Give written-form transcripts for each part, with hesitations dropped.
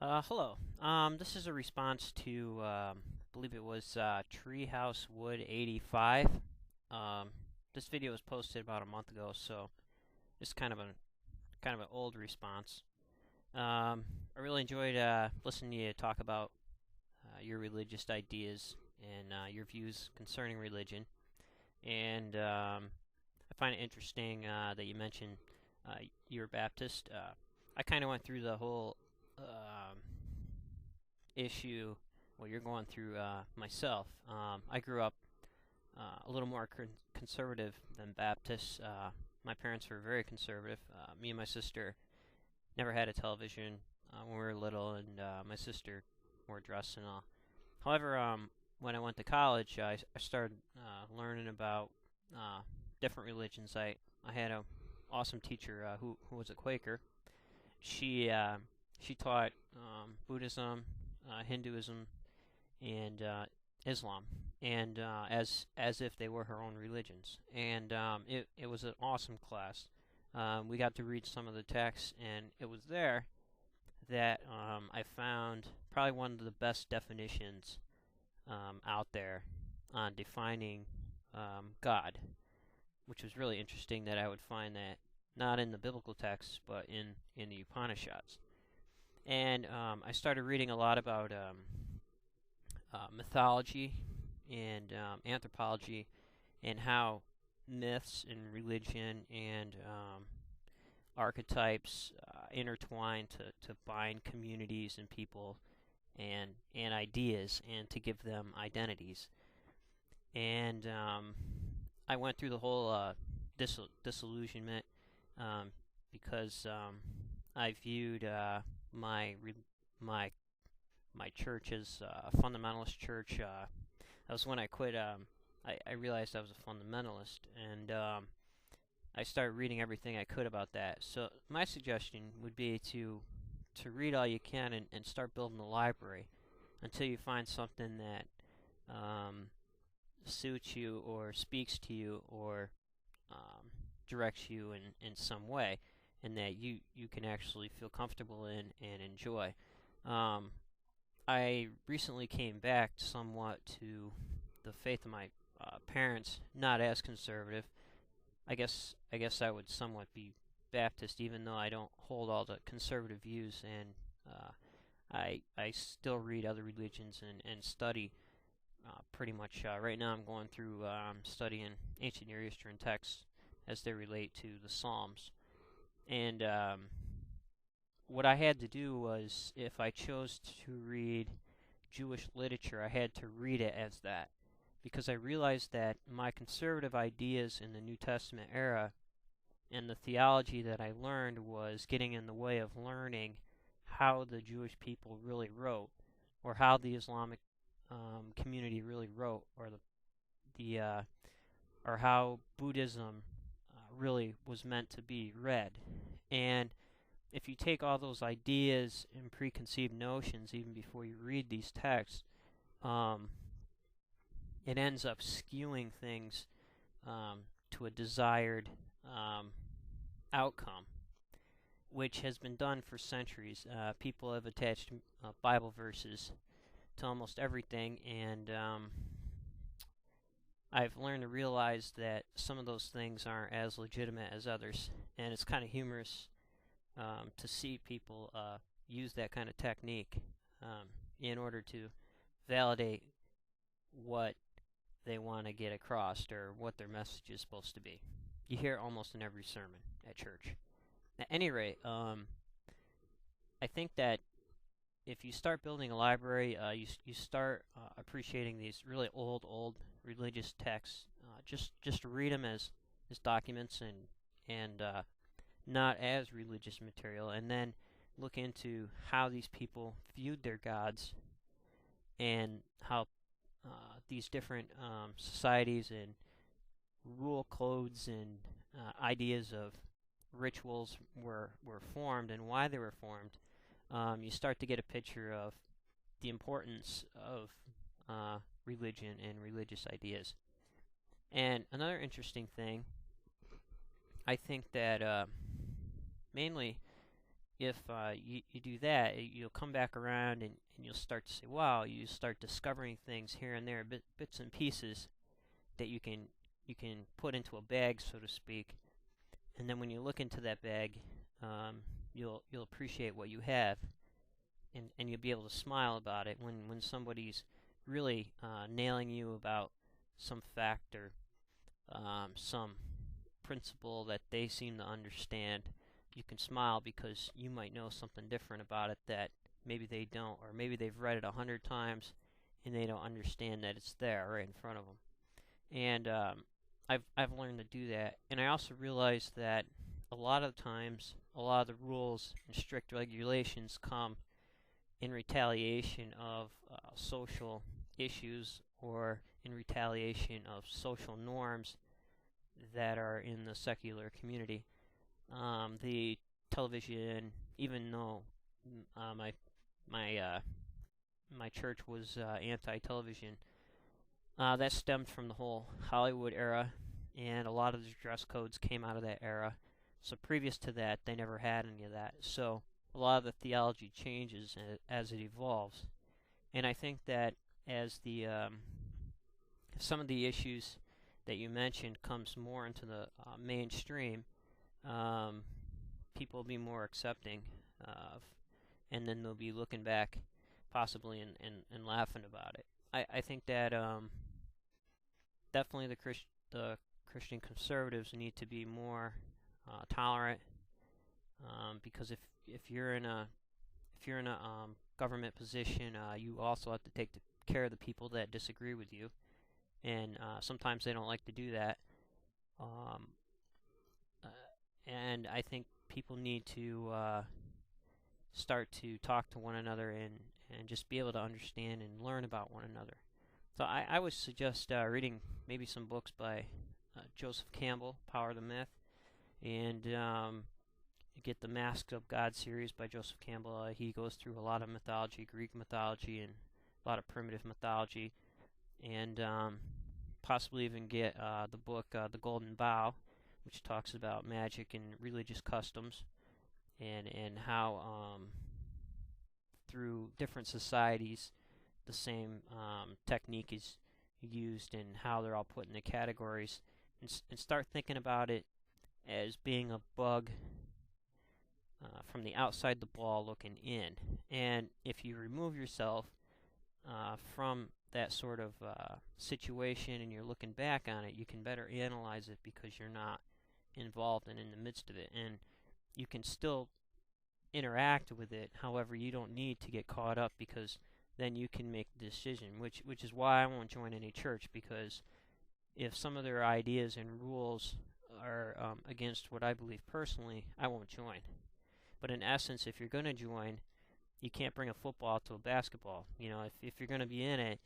Hello. This is a response to, I believe it was Treehouse Wood 85. Um, this video was posted about a month ago, so it's kind of an old response. I really enjoyed listening to you talk about your religious ideas and your views concerning religion, and I find it interesting that you mentioned you're Baptist. I kind of went through the whole um, issue what you're going through myself. I grew up a little more conservative than Baptist. My parents were very conservative. Me and my sister never had a television when we were little, and my sister wore a dress and all. However, when I went to college, I started learning about uh, different religions. I had a awesome teacher who was a Quaker. She she taught Buddhism, Hinduism, and Islam, and as if they were her own religions. And it was an awesome class. We got to read some of the texts, and it was there that I found probably one of the best definitions out there on defining God, which was really interesting that I would find that not in the biblical texts, but in the Upanishads. And I started reading a lot about mythology and anthropology, and how myths and religion and archetypes intertwine to bind communities and people and ideas and to give them identities. And I went through the whole disillusionment um, because I viewed my my church as a fundamentalist church. That was when I quit. I realized I was a fundamentalist, and I started reading everything I could about that. So my suggestion would be to read all you can and start building a library until you find something that um, suits you or speaks to you or directs you in some way, and that you can actually feel comfortable in and enjoy. Um, I recently came back somewhat to the faith of my parents, not as conservative. I guess I would somewhat be Baptist, even though I don't hold all the conservative views, and I still read other religions and study pretty much. Right now, I'm going through studying ancient Near Eastern texts as they relate to the Psalms, and what I had to do was, if I chose to read Jewish literature, I had to read it as that, because I realized that my conservative ideas in the New Testament era and the theology that I learned was getting in the way of learning how the Jewish people really wrote, or how the Islamic community really wrote, or the or how Buddhism really was meant to be read. And if you take all those ideas and preconceived notions even before you read these texts, um, it ends up skewing things to a desired um, outcome, which has been done for centuries. People have attached Bible verses to almost everything, and I've learned to realize that some of those things aren't as legitimate as others, and it's kind of humorous to see people use that kind of technique in order to validate what they want to get across or what their message is supposed to be. You hear it almost in every sermon at church. At any rate, I think that if you start building a library, you start appreciating these really old religious texts. Just read them as documents and not as religious material, and then look into how these people viewed their gods and how these different societies and rule codes and ideas of rituals were formed and why they were formed. You start to get a picture of the importance of religion and religious ideas. And another interesting thing, I think that mainly if you do that, you'll come back around and you'll start to say, wow, you start discovering things here and there, bits and pieces that you can put into a bag, so to speak. And then when you look into that bag, you'll appreciate what you have, and you'll be able to smile about it when somebody's really nailing you about some fact or some principle that they seem to understand. You can smile because you might know something different about it that maybe they don't, or maybe they've read it 100 times and they don't understand that it's there right in front of them. And I've learned to do that, and I also realized that a lot of times, a lot of the rules and strict regulations come in retaliation of social issues or in retaliation of social norms that are in the secular community. The television, even though my my church was anti-television, that stemmed from the whole Hollywood era, and a lot of the dress codes came out of that era. So previous to that, they never had any of that. So a lot of the theology changes as it evolves, and I think that as the some of the issues that you mentioned comes more into the mainstream, people will be more accepting of, and then they'll be looking back possibly and laughing about it. I think that definitely the Christian conservatives need to be more tolerant, because if you're in a government position, you also have to take care of the people that disagree with you, and sometimes they don't like to do that. Um, and I think people need to start to talk to one another and just be able to understand and learn about one another. So I would suggest reading maybe some books by Joseph Campbell, Power of the Myth, and get the Masks of God series by Joseph Campbell. He goes through a lot of mythology, Greek mythology, and a lot of primitive mythology, and possibly even get the book The Golden Bough, which talks about magic and religious customs, and how through different societies the same technique is used, and how they're all put into categories, and start thinking about it as being a bug from the outside the ball looking in. And if you remove yourself from that sort of situation and you're looking back on it, you can better analyze it because you're not involved and in the midst of it. And you can still interact with it, however, you don't need to get caught up, because then you can make the decision, which is why I won't join any church, because if some of their ideas and rules are against what I believe personally, I won't join. But in essence, if you're going to join, you can't bring a football to a basketball. You know, if you're going to be in it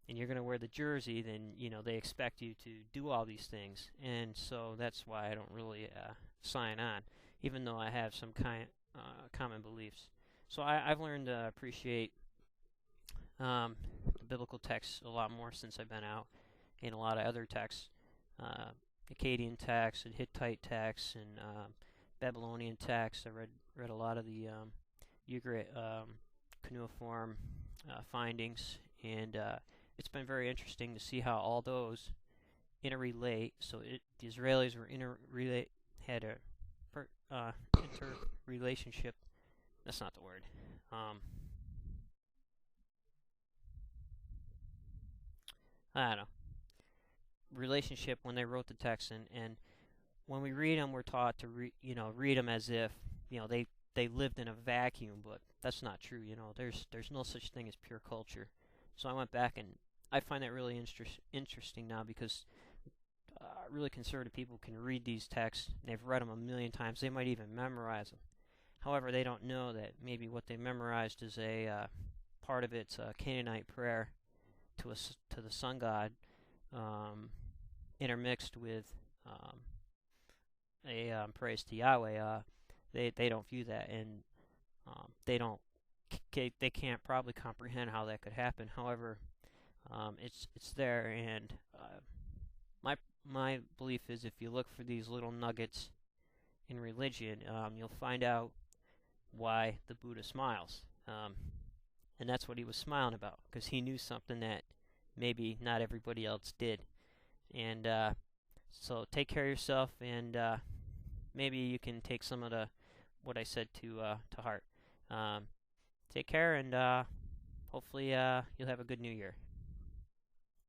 and you're going to wear the jersey, then, you know, they expect you to do all these things. And so that's why I don't really sign on, even though I have some common beliefs. So I've learned to appreciate the biblical texts a lot more since I've been out, and a lot of other texts, Akkadian texts and Hittite texts and Babylonian texts. I read a lot of the Ugarit cuneiform findings, and it's been very interesting to see how all those interrelate. So the Israelis were had a interrelationship. That's not the word. I don't know. Relationship when they wrote the text, and when we read them, we're taught to read them as if they lived in a vacuum, but that's not true. There's no such thing as pure culture. So I went back, and I find that really interesting now, because really conservative people can read these texts. They've read them a million times. They might even memorize them. However, they don't know that maybe what they memorized is a part of it's a Canaanite prayer to the sun god, intermixed with a praise to Yahweh. They don't view that, and they can't probably comprehend how that could happen. However, it's there, and my belief is if you look for these little nuggets in religion, you'll find out why the Buddha smiles. And that's what he was smiling about, because he knew something that maybe not everybody else did. And so take care of yourself, and maybe you can take some of the what I said to heart. Take care, and hopefully you'll have a good new year.